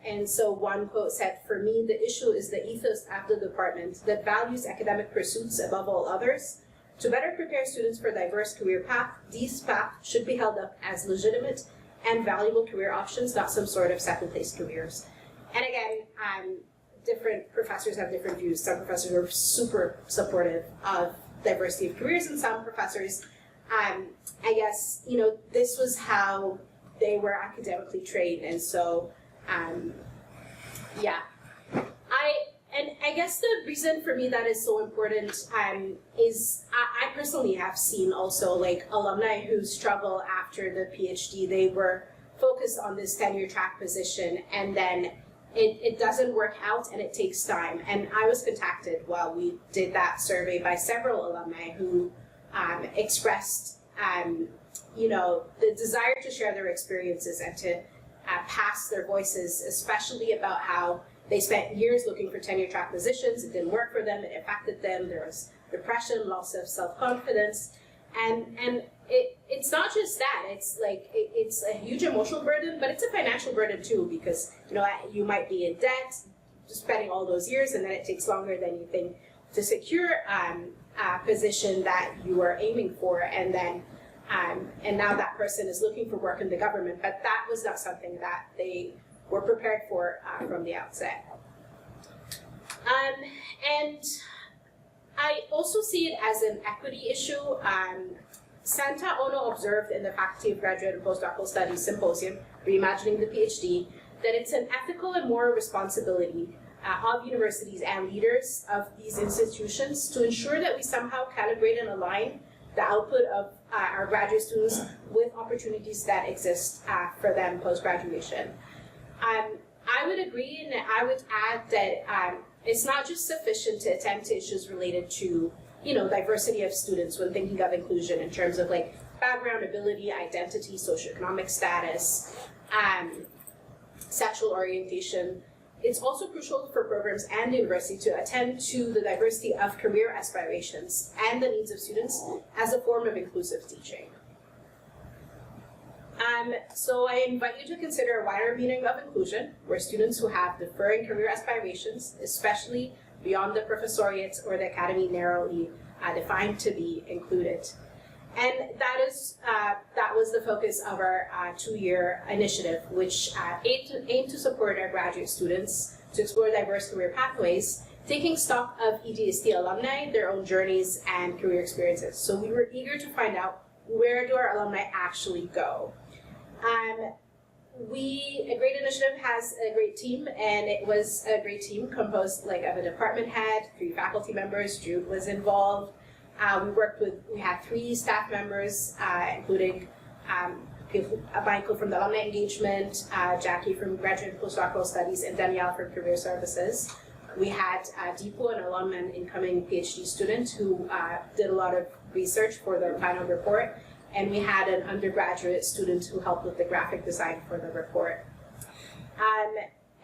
And so one quote said, "For me, the issue is the ethos of the department that values academic pursuits above all others. To better prepare students for diverse career paths, these paths should be held up as legitimate and valuable career options, not some sort of second-place careers." And again, different professors have different views. Some professors are super supportive of diversity of careers, and some professors, I guess, this was how they were academically trained, and so, yeah. I guess the reason for me that is so important is I personally have seen also alumni who struggle after the PhD. They were focused on this tenure track position, and then it doesn't work out and it takes time. And I was contacted while we did that survey by several alumni who expressed the desire to share their experiences and to pass their voices, especially about how they spent years looking for tenure track positions. It didn't work for them. It affected them. There was depression, loss of self-confidence, and it's not just that. It's it's a huge emotional burden, but it's a financial burden too, because you might be in debt, spending all those years, and then it takes longer than you think to secure a position that you are aiming for, and then and now that person is looking for work in the government, but that was not something that they were prepared for from the outset. And I also see it as an equity issue. Santa Ono observed in the Faculty of Graduate and Postdoctoral Studies Symposium, Reimagining the PhD, that it's an ethical and moral responsibility of universities and leaders of these institutions to ensure that we somehow calibrate and align the output of our graduate students with opportunities that exist for them post-graduation. I would agree, and I would add that it's not just sufficient to attend to issues related to, diversity of students when thinking of inclusion in terms of background, ability, identity, socioeconomic status, sexual orientation. It's also crucial for programs and the university to attend to the diversity of career aspirations and the needs of students as a form of inclusive teaching. So I invite you to consider a wider meaning of inclusion, where students who have differing career aspirations, especially beyond the professoriate or the academy narrowly defined to be included. And that was the focus of our 2-year initiative, which aimed to support our graduate students to explore diverse career pathways, taking stock of EDST alumni, their own journeys and career experiences. So we were eager to find out, where do our alumni actually go? A great initiative has a great team, and it was a great team composed of a department head, 3 faculty members. Jude was involved. We had 3 staff members, including Michael from the alumni engagement, Jackie from graduate and postdoctoral studies, and Danielle from career services. We had Deepu, an alum and incoming PhD student, who did a lot of research for the final report. And we had an undergraduate student who helped with the graphic design for the report.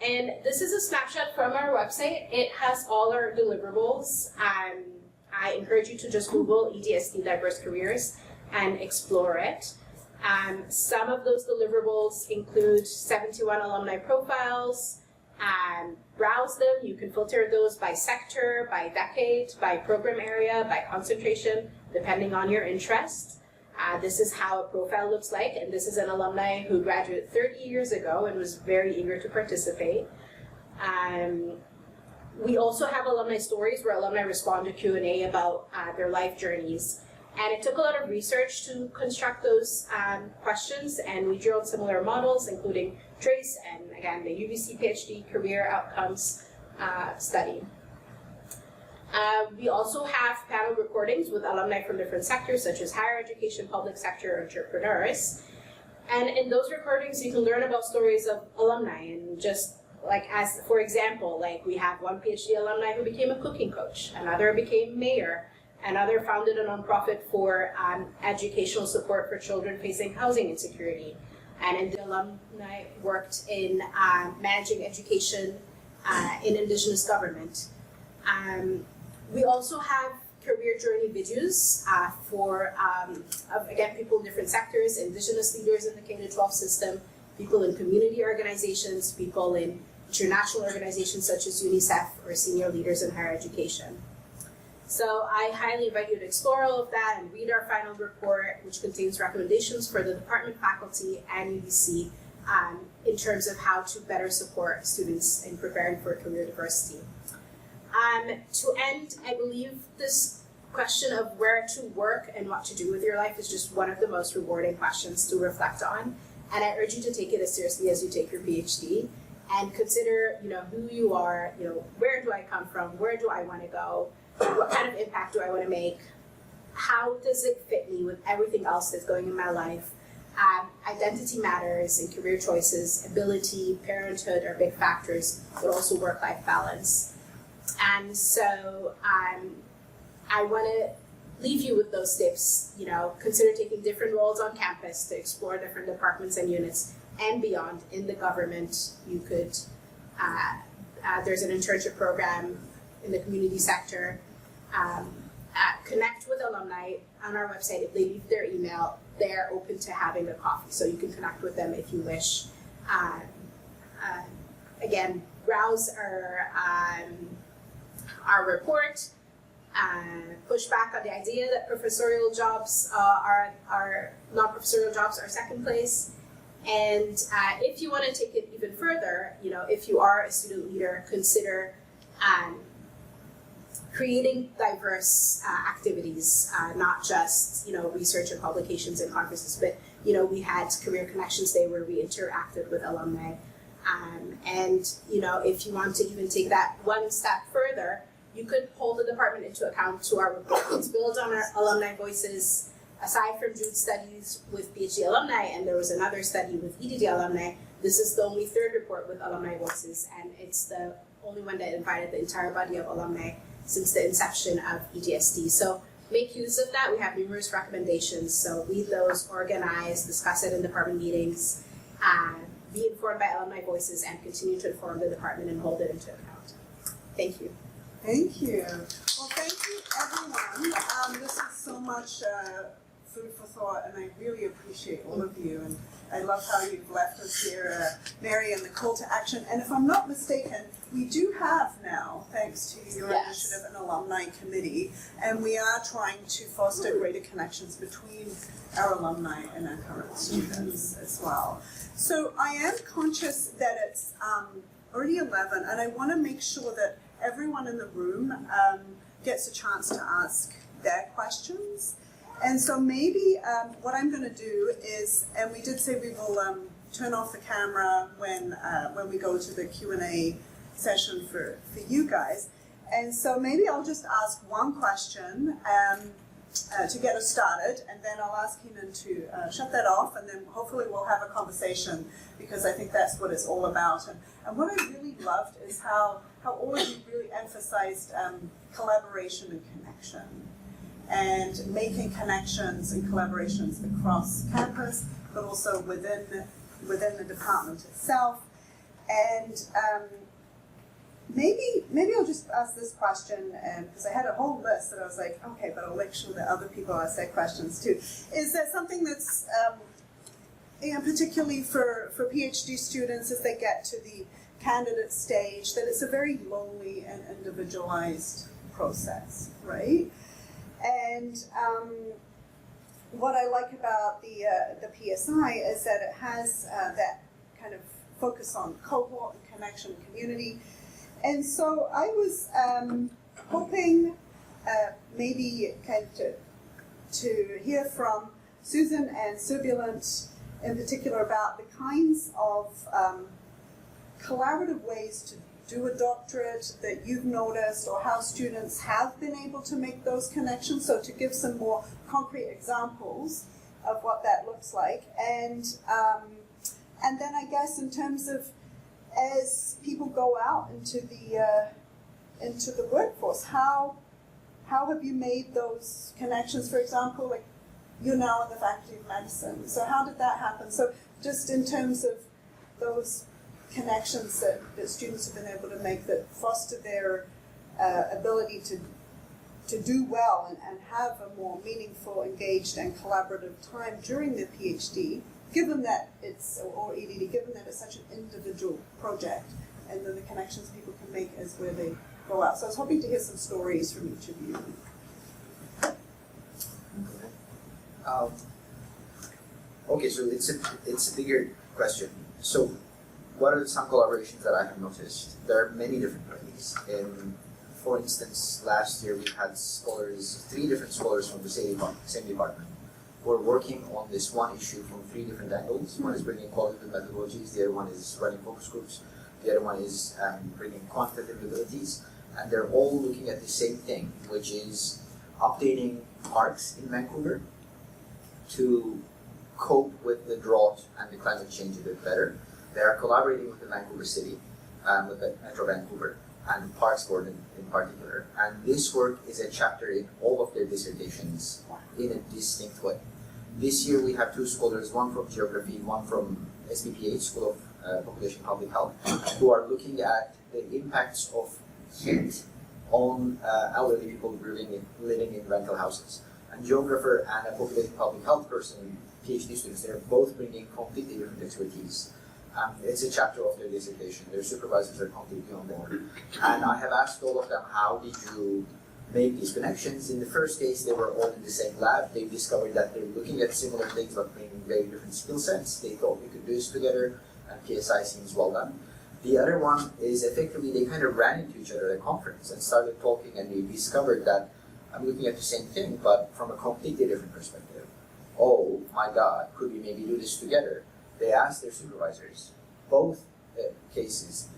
And this is a snapshot from our website. It has all our deliverables. I encourage you to just Google EDST Diverse Careers and explore it. Some of those deliverables include 71 alumni profiles. Browse them. You can filter those by sector, by decade, by program area, by concentration, depending on your interest. This is how a profile looks like, and this is an alumni who graduated 30 years ago and was very eager to participate. We also have alumni stories where alumni respond to Q&A about their life journeys. And it took a lot of research to construct those questions, and we drew on similar models, including TRACE and, again, the UBC PhD Career Outcomes study. We also have panel recordings with alumni from different sectors, such as higher education, public sector, entrepreneurs. And in those recordings, you can learn about stories of alumni, and just as for example, we have one PhD alumni who became a cooking coach, another became mayor, another founded a nonprofit for educational support for children facing housing insecurity, and the alumni worked in managing education in Indigenous government. We also have career journey videos for, again, people in different sectors, Indigenous leaders in the K-12 system, people in community organizations, people in international organizations such as UNICEF, or senior leaders in higher education. So I highly invite you to explore all of that and read our final report, which contains recommendations for the department, faculty, and UBC in terms of how to better support students in preparing for career diversity. To end, I believe this question of where to work and what to do with your life is just one of the most rewarding questions to reflect on. And I urge you to take it as seriously as you take your PhD, and consider, who you are, where do I come from, where do I want to go, what kind of impact do I want to make, how does it fit me with everything else that's going in my life. Identity matters in career choices, ability, parenthood are big factors, but also work-life balance. And so I want to leave you with those tips. Consider taking different roles on campus to explore different departments and units and beyond. In the government, you could, there's an internship program in the community sector. Connect with alumni on our website. If they leave their email, they're open to having a coffee, so you can connect with them if you wish. Again, browse our report, push back on the idea that professorial jobs non-professorial jobs are second place. And if you want to take it even further, if you are a student leader, consider creating diverse activities, not just research and publications and conferences, but we had Career Connections Day where we interacted with alumni. And if you want to even take that one step further, you could hold the department into account to our report. It's built on our alumni voices. Aside from Jude's studies with PhD alumni, and there was another study with EDD alumni, this is the only third report with alumni voices, and it's the only one that invited the entire body of alumni since the inception of EDST. So make use of that. We have numerous recommendations, so read those, organize, discuss it in department meetings, be informed by alumni voices, and continue to inform the department and hold it into account. Thank you. Thank you. Well, thank you, everyone. This is so much food for thought, and I really appreciate all of you. And I love how you've left us here, Mary, and the call to action. And if I'm not mistaken, we do have now, thanks to your Yes. initiative, an alumni committee, and we are trying to foster greater connections between our alumni and our current students as well. So I am conscious that it's already 11, and I want to make sure that everyone in the room gets a chance to ask their questions. And so maybe what I'm going to do is, and we did say we will turn off the camera when we go to the Q&A session for you guys. And so maybe I'll just ask one question to get us started, and then I'll ask Keenan to shut that off, and then hopefully we'll have a conversation, because I think that's what it's all about. And what I really loved is how all of you really emphasized collaboration and connection, and making connections and collaborations across campus, but also within the department itself. And maybe I'll just ask this question, because I had a whole list that I was like, okay, but I'll make sure that other people ask their questions too. Is there something that's, particularly for PhD students as they get to the candidate stage, that it's a very lonely and individualized process, right? And what I like about the PSI is that it has that kind of focus on cohort and connection and community. And so I was hoping maybe kind of to hear from Susan and Subulant in particular about the kinds of collaborative ways to do a doctorate that you've noticed, or how students have been able to make those connections. So to give some more concrete examples of what that looks like. And then I guess in terms of, as people go out into the workforce, how have you made those connections? For example, like you're now in the Faculty of Medicine, so how did that happen? So just in terms of those connections that students have been able to make that foster their ability to do well and have a more meaningful, engaged, and collaborative time during their PhD, given that it's, or EDD, given that it's such an individual project, and then the connections people can make as where they go out. So I was hoping to hear some stories from each of you. Okay, so it's a bigger question. So what are some collaborations that I have noticed? There are many different ways. For instance, last year we had scholars, 3 different scholars from the same department, who are working on this one issue from 3 different angles. One is bringing qualitative methodologies, the other one is running focus groups, the other one is bringing quantitative abilities, and they're all looking at the same thing, which is updating parks in Vancouver to cope with the drought and the climate change a bit better. They are collaborating with the Vancouver City, with the Metro Vancouver, and Parks Board in particular. And this work is a chapter in all of their dissertations in a distinct way. This year we have 2 scholars, one from geography, one from SPPH, School of Population Public Health, who are looking at the impacts of heat on elderly people living in rental houses. And geographer and a population public health person, PhD students, they're both bringing completely different expertise. It's a chapter of their dissertation. Their supervisors are completely on board. And I have asked all of them, how did you make these connections? In the first case, they were all in the same lab. They discovered that they're looking at similar things but bringing very different skill sets. They thought we could do this together, and PSI seems well done. The other one is effectively they kind of ran into each other at a conference and started talking, and they discovered that I'm looking at the same thing but from a completely different perspective. Oh my God, could we maybe do this together? They asked their supervisors. Both cases,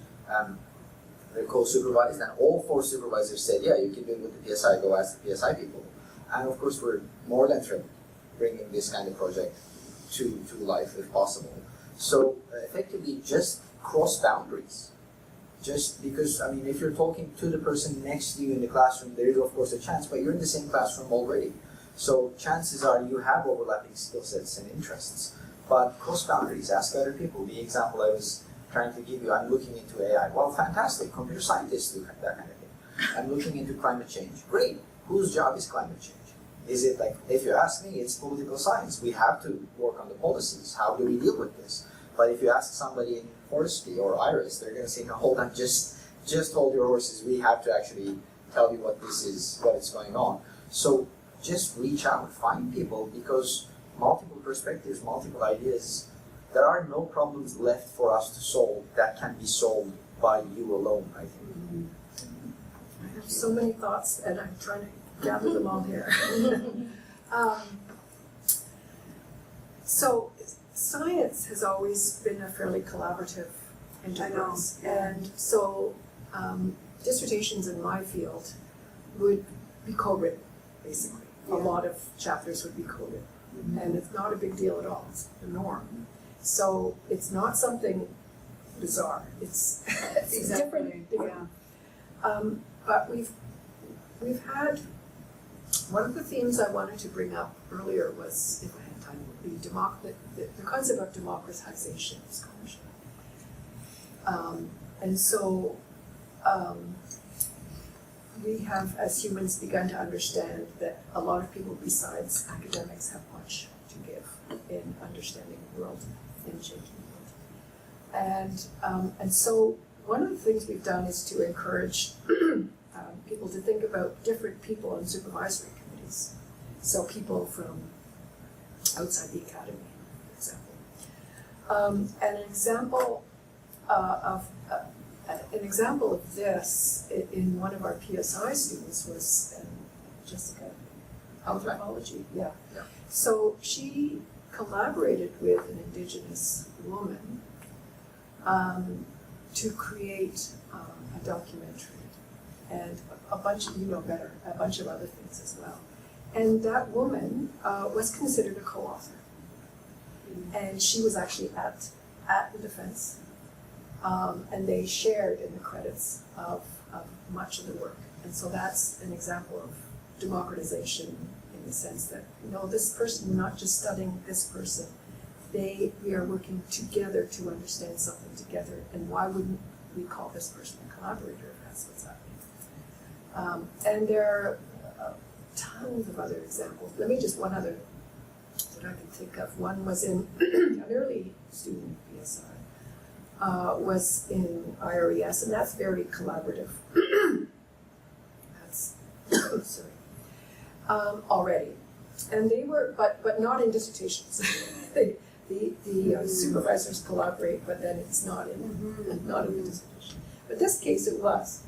they're co-supervised, and all 4 supervisors said, yeah, you can do it with the PSI, go ask the PSI people. And of course, we're more than thrilled bringing this kind of project to life if possible. So effectively, just cross boundaries. Just because, I mean, if you're talking to the person next to you in the classroom, there is of course a chance, but you're in the same classroom already. So chances are you have overlapping skill sets and interests. But cross boundaries, ask other people. The example I was trying to give you, I'm looking into AI. Well, fantastic, computer scientists do that kind of thing. I'm looking into climate change. Great, whose job is climate change? Is it like, if you ask me, it's political science. We have to work on the policies. How do we deal with this? But if you ask somebody in forestry or iris, they're going to say, no, hold on, just hold your horses. We have to actually tell you what this is, what is going on. So just reach out, find people, because multiple perspectives, multiple ideas, there are no problems left for us to solve that can be solved by you alone, I think. I have so many thoughts, and I'm trying to gather them all here. So science has always been a fairly collaborative enterprise. And so dissertations in my field would be co-written, basically. A lot of chapters would be co-written. And it's not a big deal at all, it's the norm. So it's not something bizarre, it's different. But we've had, one of the themes I wanted to bring up earlier was, if I had time, would be the concept of democratization of scholarship. And so we have, as humans, begun to understand that a lot of people besides academics have much to give in understanding the world and changing the world. And so one of the things we've done is to encourage people to think about different people on supervisory committees. So people from outside the academy, for example. And an example of this in one of our PSI students was Jessica, anthropology. Yeah. So she collaborated with an Indigenous woman to create a documentary and a bunch of, a bunch of other things as well. And that woman was considered a co-author. And she was actually at the defense. And they shared in the credits of much of the work. And so that's an example of democratization in the sense that, this person, we're not just studying this person. We are working together to understand something together. And why wouldn't we call this person a collaborator if that's what's happening? And there are tons of other examples. Let me just, one other that I can think of. One was in an early student PSI. Was in IRES, and that's very collaborative. Already, and they were, but not in dissertations. The supervisors collaborate, but then it's not in the dissertation. But this case, it was,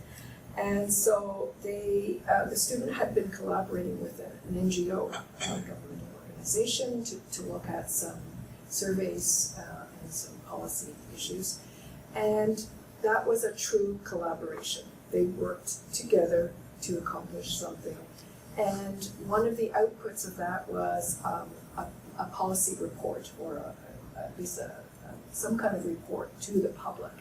and so the student had been collaborating with an NGO, a governmental organization, to look at some surveys and some policy issues, and that was a true collaboration. They worked together to accomplish something, and one of the outputs of that was a policy report, or at least some kind of report to the public,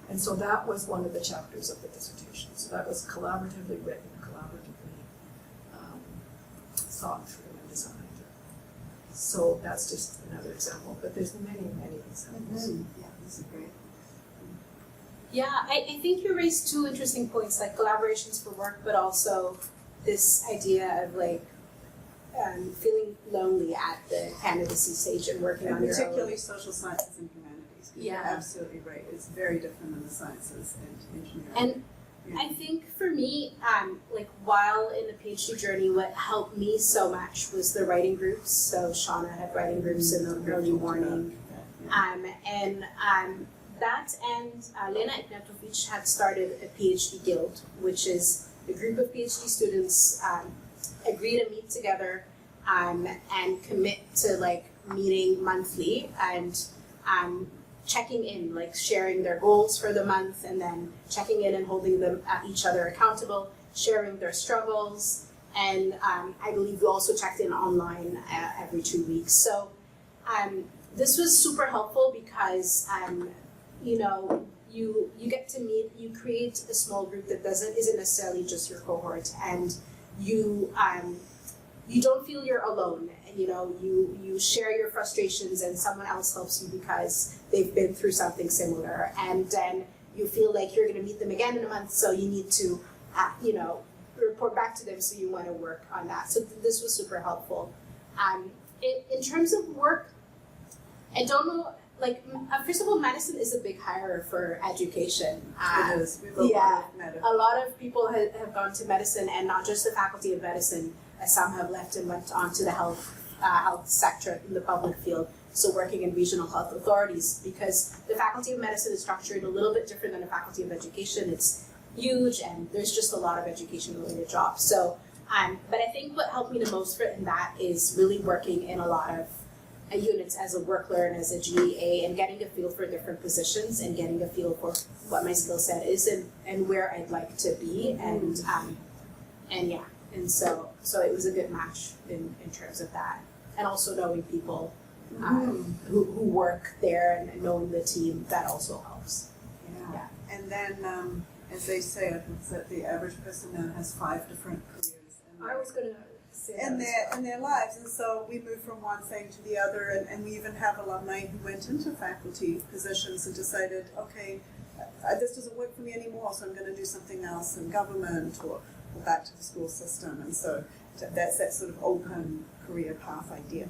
and so that was one of the chapters of the dissertation. So that was collaboratively written, collaboratively thought through and designed. So that's just another example, but there's many, many examples. Yeah, this is great. Yeah, I think you raised two interesting points, like collaborations for work, but also this idea of feeling lonely at the candidacy stage and working on your own. Particularly social sciences and humanities. Yeah. You're absolutely right. It's very different than the sciences and engineering. And I think for me, while in the PhD journey, what helped me so much was the writing groups. So Shauna had writing groups in the early morning. That and Lena Ignatovic had started a PhD guild, which is a group of PhD students agree to meet together and commit to meeting monthly and checking in, sharing their goals for the month, and then checking in and holding them each other accountable, sharing their struggles, and I believe we also checked in online every 2 weeks. So this was super helpful because you get to meet, you create a small group that isn't necessarily just your cohort, and you don't feel you're alone. You share your frustrations, and someone else helps you because they've been through something similar, and then you feel like you're going to meet them again in a month, so you need to report back to them, so you want to work on that. So this was super helpful. In terms of work, I don't know, like, first of all, medicine is a big hire for education. It is. We have a lot of medical. A lot of people have gone to medicine, and not just the faculty of medicine, as some have left and went on to the health sector in the public field, so working in regional health authorities, because the faculty of medicine is structured a little bit different than the faculty of education. It's huge, and there's just a lot of education-related jobs. So, but I think what helped me the most in that is really working in a lot of units as a work learner, as a GEA, and getting a feel for different positions and getting a feel for what my skill set is and where I'd like to be, and so it was a good match in terms of that, and also knowing people who work there and knowing the team, that also helps. Yeah. And then, as they say, I think that the average person now has 5 different careers I was going to say in that. their lives, and so we move from one thing to the other, and we even have alumni who went into faculty positions and decided, okay, this doesn't work for me anymore, so I'm going to do something else in government or back to the school system, and so that's that sort of open career path idea.